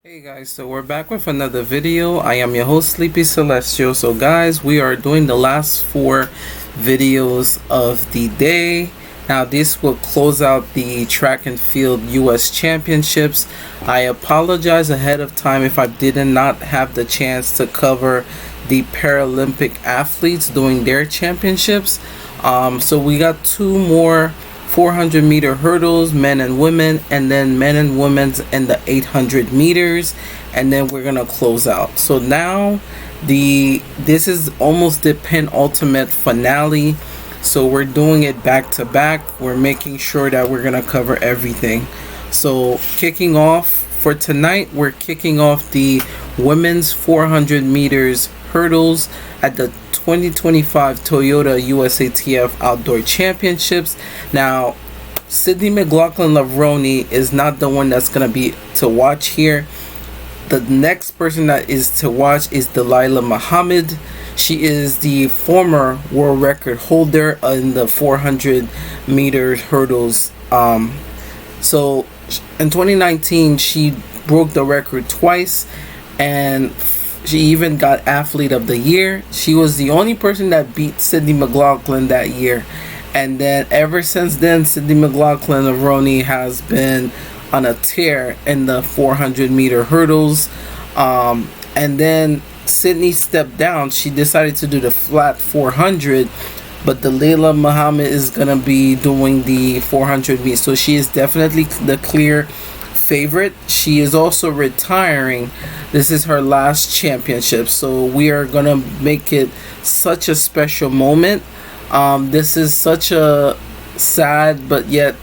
Hey guys, so we're back with another video. I am your host Sleepy Celestial. So guys, we are doing the last four videos of the day. Now this will close out the track and field US championships. I apologize ahead of time if I did not have the chance to cover the Paralympic athletes doing their championships. So we got two more 400 meter hurdles, men and women, and then men and women's in the 800 meters, and then we're gonna close out. So now this is almost the penultimate finale, so we're doing it back to back. We're making sure that we're gonna cover everything. So kicking off for tonight, we're kicking off the women's 400 meters hurdles at the 2025 Toyota USATF Outdoor Championships. Now, Sydney McLaughlin-Levrone is not the one that's going to be to watch here. The next person that is to watch is Dalilah Muhammad. She is the former world record holder in the 400 meter hurdles. So in 2019, she broke the record twice, and she even got Athlete of the Year. She was the only person that beat Sydney McLaughlin that year. And then ever since then, Sydney McLaughlin-Levrone has been on a tear in the 400 meter hurdles. And then Sydney stepped down. She decided to do the flat 400. But Dalilah Muhammad is going to be doing the 400 meters. So she is definitely the clear favorite. She is also retiring. This is her last championship, so we are gonna make it such a special moment. This is such a sad, but yet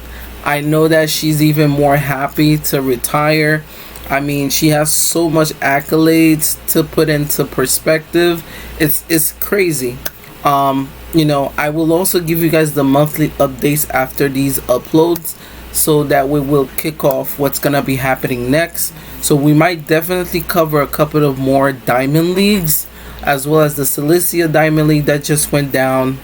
I know that she's even more happy to retire. I mean, she has so much accolades to put into perspective. It's crazy. You know, I will also give you guys the monthly updates after these uploads, so that we will kick off what's gonna be happening next. So we might definitely cover a couple of more Diamond Leagues, as well as the Cilicia Diamond League that just went down,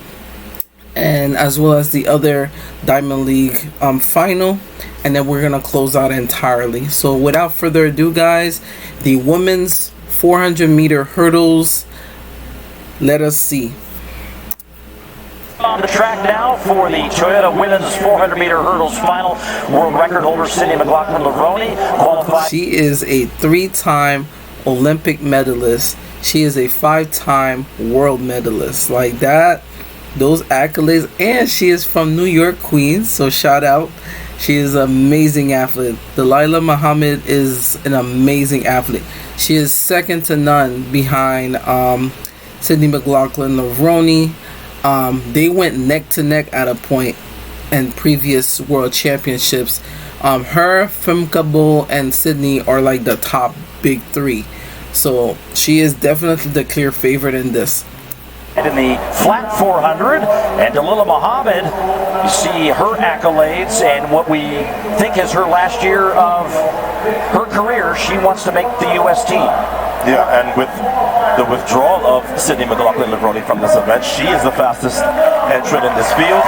and as well as the other Diamond League final, and then we're gonna close out entirely. So without further ado, guys, the women's 400 meter hurdles, let us see. On the track now for the Toyota Women's 400 meter hurdles final. World record holder Sydney McLaughlin-Levrone qualified. She is a 3-time Olympic medalist. She is a 5-time world medalist. Like that, those accolades, and she is from New York, Queens. So shout out. She is an amazing athlete. Dalilah Muhammad is an amazing athlete. She is second to none behind Sydney McLaughlin-Levrone. They went neck to neck at a point in previous world championships. Her, Femke Bol, and Sydney are like the top big three. So she is definitely the clear favorite in this. And in the flat 400, and Dalilah Muhammad, you see her accolades and what we think is her last year of her career. She wants to make the U.S. team. Yeah, and with the withdrawal of Sydney McLaughlin-Levrone from this event, she is the fastest entrant in this field.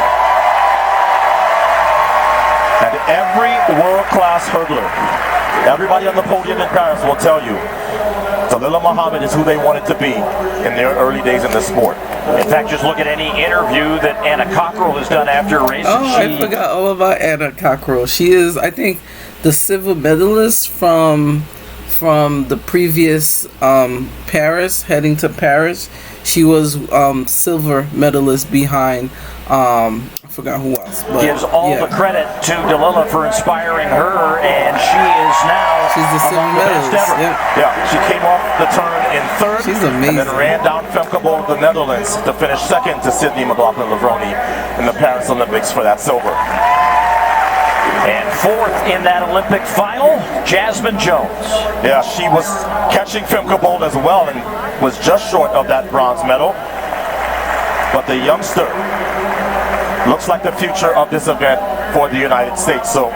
And every world-class hurdler, everybody on the podium in Paris will tell you, Dalilah Muhammad is who they wanted to be in their early days in the sport. In fact, just look at any interview that Anna Cockrell has done after a race. I forgot all about Anna Cockrell. She is, I think, the silver medalist from the previous Paris, heading to Paris. She was silver medalist behind I forgot who else, but gives all the credit to Dalilah for inspiring her, and she is now she's the silver medalist. Yeah, she came off the turn in third. She's amazing. And then ran down Femke Bol of the Netherlands to finish second to Sydney McLaughlin-Levrone in the Paris Olympics for that silver. And fourth in that Olympic final, Jasmine Jones. Yeah, she was catching Femke Bol as well and was just short of that bronze medal. But the youngster looks like the future of this event for the United States. So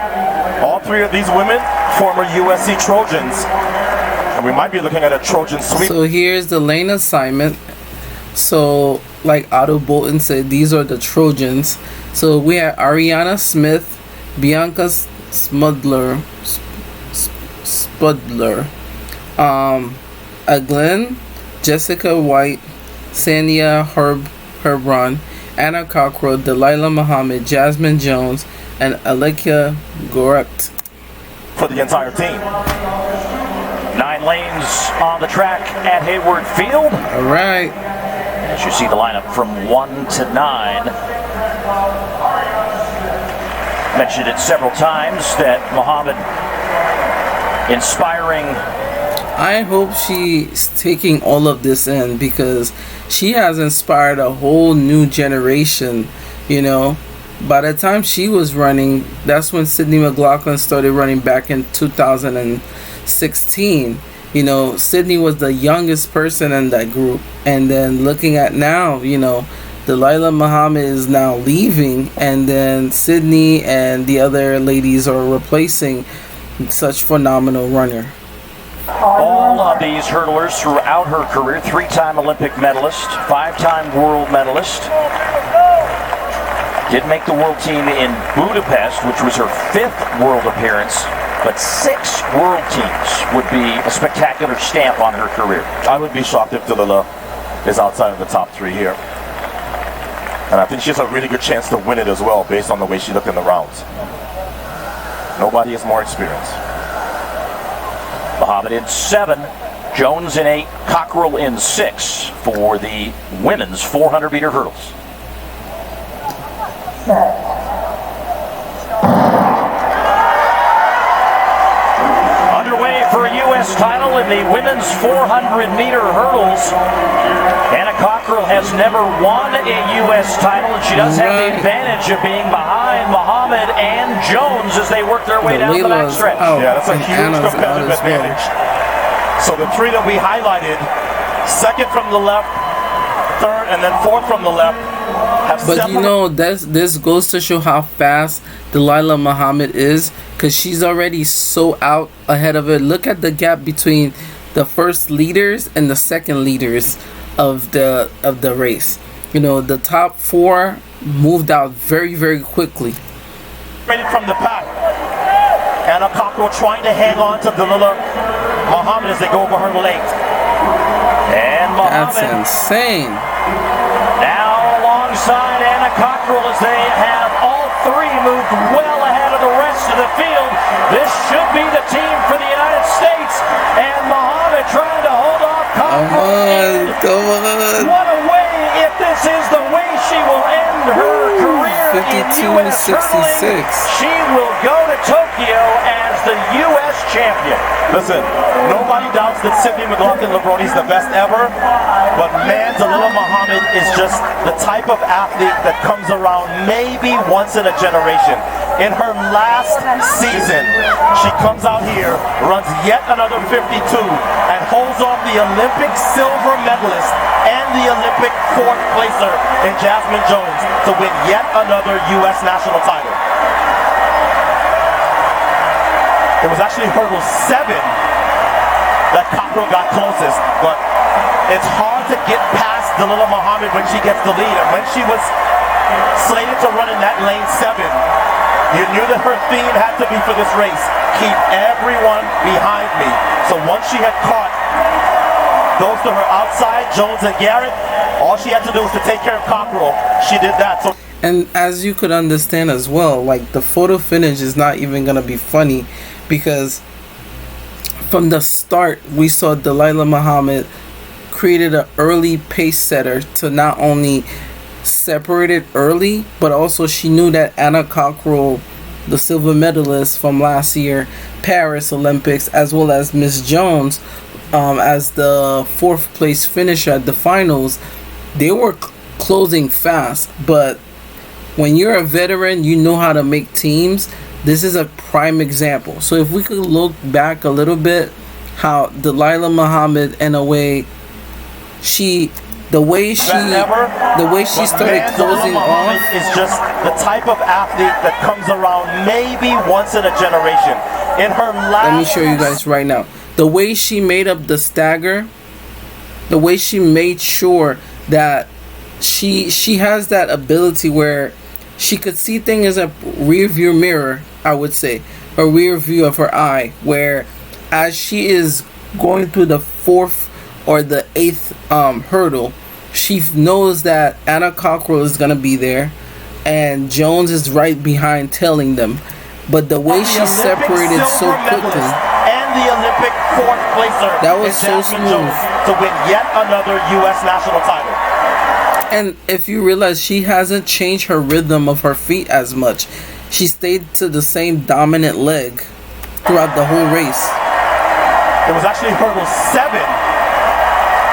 all three of these women, former USC Trojans, and we might be looking at a Trojan sweep. So here's the lane assignment. So like Otto Bolton said, these are the Trojans. So we have Ariana Smith, Bianca Spudler, Glenn, Jessica White, Sania Herbron, Anna Cockrell, Dalilah Muhammad, Jasmine Jones, and Alekia Goret. For the entire team. 9 lanes on the track at Hayward Field. All right. As you see the lineup from 1 to 9. Mentioned it several times that Muhammad inspiring. I hope she's taking all of this in, because she has inspired a whole new generation. You know, by the time she was running, that's when Sydney McLaughlin started running back in 2016. You know, Sydney was the youngest person in that group. And then looking at now, you know, Dalilah Muhammad is now leaving, and then Sydney and the other ladies are replacing such phenomenal runner. All of these hurdlers throughout her career, 3-time Olympic medalist, 5-time world medalist. Did make the world team in Budapest, which was her 5th world appearance, but 6 world teams would be a spectacular stamp on her career. I would be shocked if Dalilah is outside of the top 3 here. And I think she has a really good chance to win it as well, based on the way she looked in the rounds. Nobody is more experienced. Muhammad in 7, Jones in 8, Cockrell in 6 for the women's 400-meter hurdles. Underway for a U.S. title in the women's 400-meter hurdles. Anna Cockrell has never won a U.S. title, and she does have the advantage of being behind Muhammad and Jones as they work their way down the backstretch. Yeah, that's a huge competitive advantage. So the 3 that we highlighted, 2nd from the left, 3rd, and then 4th from the left. But you know, this goes to show how fast Dalilah Muhammad is, because she's already so out ahead of it. Look at the gap between the first leaders and the second leaders of the race. You know, the top 4 moved out very, very quickly. Ready from the pack. Anna Cockrell trying to hang on to Dalilah Muhammad as they go over hurdle 8. And Muhammad. That's insane. Now alongside Anna Cockrell as they have all 3 moved well ahead of the rest of the field. This should be the team for the United States. And Muhammad trying to hold off Cockrell. Come on. What a way, if this is the way she will end her career 52 in U.S. 66. hurdling, she will go to Tokyo as the U.S. champion. Listen, nobody doubts that Sydney McLaughlin-Levrone is the best ever, but man, Dalilah Muhammad is just the type of athlete that comes around maybe once in a generation. In her last season, she comes out here, runs yet another 52, and holds off the Olympic silver medalist and the Olympic 4th placer in Jasmine Jones to win yet another U.S. national title. It was actually hurdle 7 that Cockrell got closest, but it's hard to get past Dalilah Muhammad when she gets the lead. And when she was slated to run in that lane 7, you knew that her theme had to be for this race, keep everyone behind me. So once she had caught those to her outside, Jones and Garrett, all she had to do was to take care of Cockrell. She did that. So, and as you could understand as well, like, the photo finish is not even gonna be funny, because from the start we saw Dalilah Muhammad created an early pace setter to not only separate it early, but also she knew that Anna Cockrell, the silver medalist from last year Paris Olympics, as well as Miss Jones, as the 4th place finisher at the finals, they were closing fast. But when you're a veteran, you know how to make teams. This is a prime example. So if we could look back a little bit, how Dalilah Muhammad, in a way, the way she started closing off, is just the type of athlete that comes around maybe once in a generation. In her last, let me show you guys right now. The way she made up the stagger, the way she made sure that she has that ability where she could see things as a rear view mirror, I would say, a rear view of her eye, where as she is going through the 4th or the 8th hurdle, she knows that Anna Cockrell is gonna be there, and Jones is right behind tailing them. But the way she separated so quickly, and the Olympic 4th placer, that was so smooth, to win yet another U.S. national title. And if you realize, she hasn't changed her rhythm of her feet as much. She stayed to the same dominant leg throughout the whole race. It was actually hurdle 7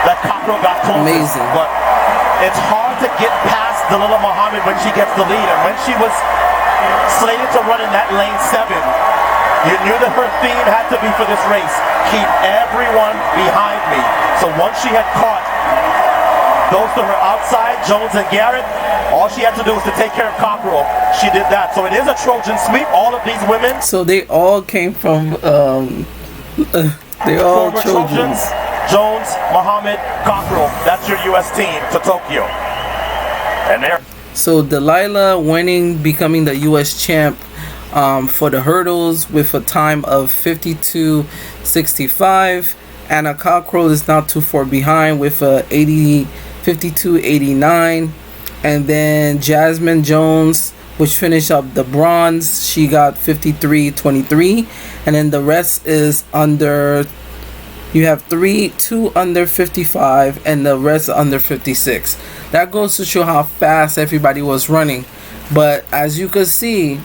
that Cockrell got closest. Amazing. But it's hard to get past Dalilah Muhammad when she gets the lead. And when she was slated to run in that lane 7, you knew that her theme had to be for this race: keep everyone behind me. So once she had caught those to her outside, Jones and Garrett, all she had to do was to take care of Cockrell. She did that. So it is a Trojan sweep. All of these women. So they all came from, they all Trojans. Jones, Muhammad, Cockrell. That's your U.S. team to Tokyo. And there. So Dalilah winning, becoming the U.S. champ for the hurdles with a time of 52.65. Anna Cockrell is not too far behind with a 52.89. And then Jasmine Jones, which finished up the bronze, she got 53.23. And then the rest is under, you have two under 55 and the rest under 56. That goes to show how fast everybody was running. But as you can see,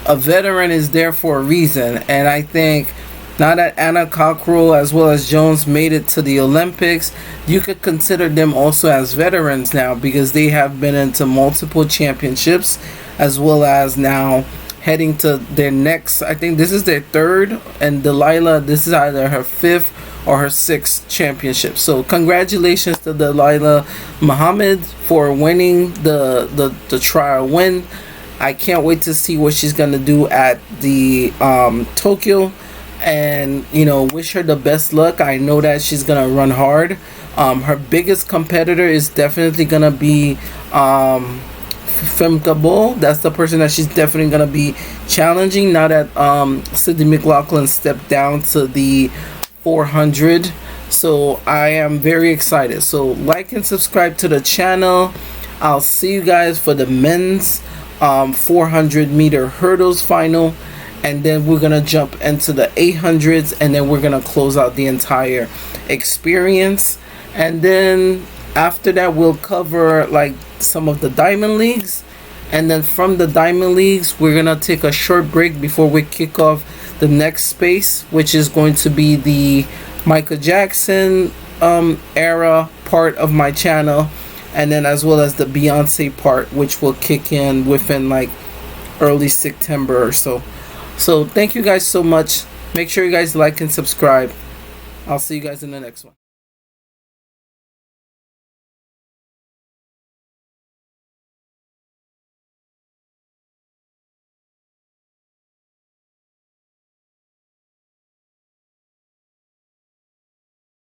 a veteran is there for a reason. And I think now that Anna Cockrell as well as Jones made it to the Olympics, you could consider them also as veterans now, because they have been into multiple championships, as well as now heading to their next, I think this is their 3rd, and Dalilah, this is either her 5th or her 6th championship. So congratulations to Dalilah Muhammad for winning the trial win. I can't wait to see what she's gonna do at the Tokyo, and wish her the best luck. I know that she's gonna run hard. Her biggest competitor is definitely gonna be Femke Bol. That's the person that she's definitely gonna be challenging now that Sydney McLaughlin stepped down to the 400. So I am very excited. So like and subscribe to the channel. I'll see you guys for the men's 400 meter hurdles final, and then we're gonna jump into the 800s, and then we're gonna close out the entire experience. And then after that, we'll cover like some of the Diamond Leagues, and then from the Diamond Leagues, we're gonna take a short break before we kick off the next space, which is going to be the Michael Jackson era part of my channel, and then as well as the Beyonce part, which will kick in within like early September or so. So thank you guys so much. Make sure you guys like and subscribe. I'll see you guys in the next one.